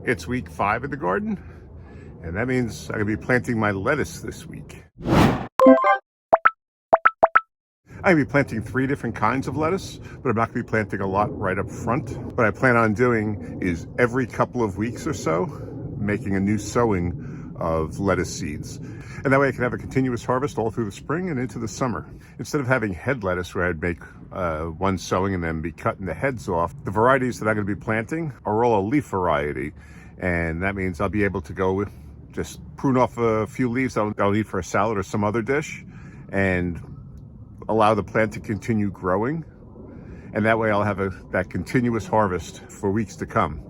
It's week 5 in the garden, and that means I'm gonna be planting my lettuce this week. I'm gonna be planting 3 different kinds of lettuce, but I'm not gonna be planting a lot right up front. What I plan on doing is every couple of weeks or so, making a new sowing of lettuce seeds. And that way I can have a continuous harvest all through the spring and into the summer. Instead of having head lettuce where I'd make one sowing and then be cutting the heads off, the varieties that I'm gonna be planting are all a leaf variety. And that means I'll be able to go just prune off a few leaves that I'll need for a salad or some other dish and allow the plant to continue growing. And that way I'll have that continuous harvest for weeks to come.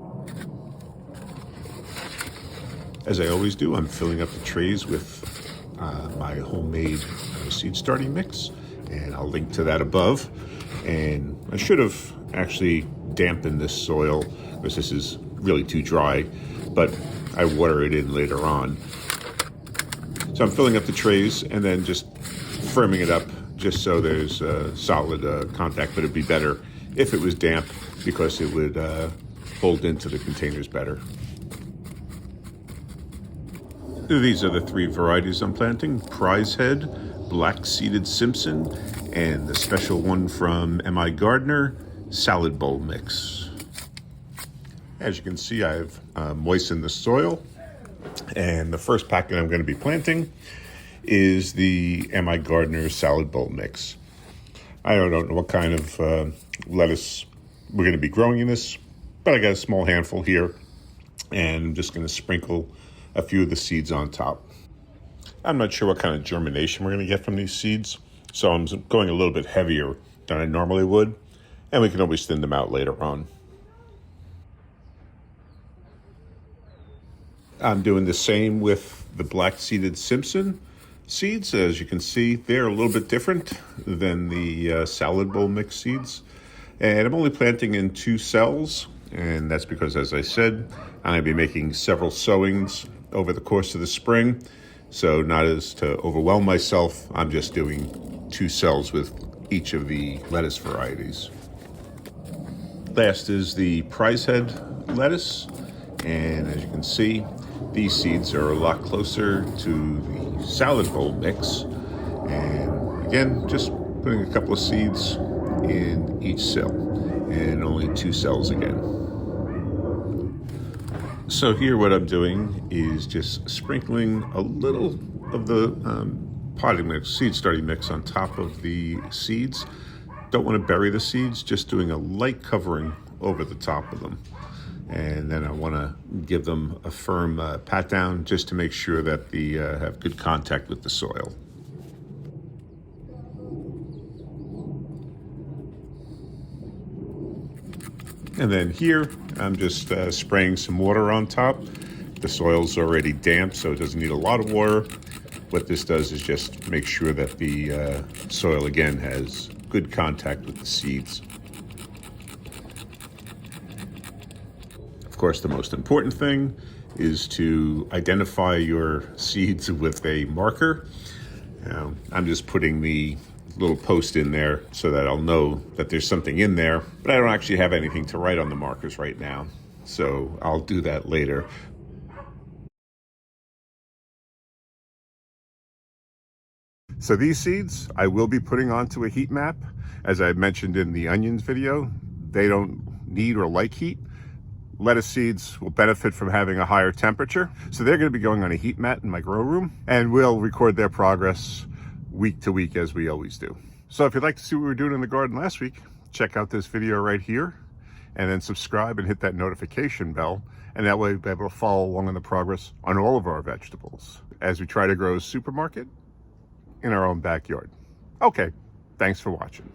As I always do, I'm filling up the trays with my homemade seed starting mix, and I'll link to that above. And I should have actually dampened this soil because this is really too dry, but I water it in later on. So I'm filling up the trays and then just firming it up just so there's solid contact, but it'd be better if it was damp because it would hold into the containers better. These are the 3 varieties I'm planting: Prize Head, Black Seeded Simpson, and the special one from M.I. Gardner, Salad Bowl Mix. As you can see, I've moistened the soil, and the first packet I'm going to be planting is the M.I. Gardner Salad Bowl Mix. I don't know what kind of lettuce we're going to be growing in this, but I got a small handful here, and I'm just going to sprinkle a few of the seeds on top. I'm not sure what kind of germination we're going to get from these seeds, so I'm going a little bit heavier than I normally would, and we can always thin them out later on. I'm doing the same with the Black Seeded Simpson seeds. As you can see, they're a little bit different than the salad bowl mix seeds. And I'm only planting in 2 cells, and that's because, as I said, I'm going to be making several sowings over the course of the spring. So not as to overwhelm myself, I'm just doing 2 cells with each of the lettuce varieties. Last is the Prize Head lettuce, and as you can see, these seeds are a lot closer to the salad bowl mix. And again, just putting a couple of seeds in each cell, and only 2 cells again. So here what I'm doing is just sprinkling a little of the potting mix, seed starting mix on top of the seeds. Don't want to bury the seeds, just doing a light covering over the top of them. And then I want to give them a firm pat down just to make sure that they have good contact with the soil. And then here, I'm just spraying some water on top. The soil's already damp, so it doesn't need a lot of water. What this does is just make sure that the soil, again, has good contact with the seeds. Of course, the most important thing is to identify your seeds with a marker. I'm just putting the little post in there so that I'll know that there's something in there, but I don't actually have anything to write on the markers right now, so I'll do that later. So these seeds I will be putting onto a heat map. As I mentioned in the onions video, they don't need or like heat. Lettuce seeds will benefit from having a higher temperature, so they're going to be going on a heat mat in my grow room, and we'll record their progress week to week as we always do. So if you'd like to see what we were doing in the garden last week, check out this video right here, and then subscribe and hit that notification bell, and that way you'll be able to follow along on the progress on all of our vegetables as we try to grow a supermarket in our own backyard. Okay, thanks for watching.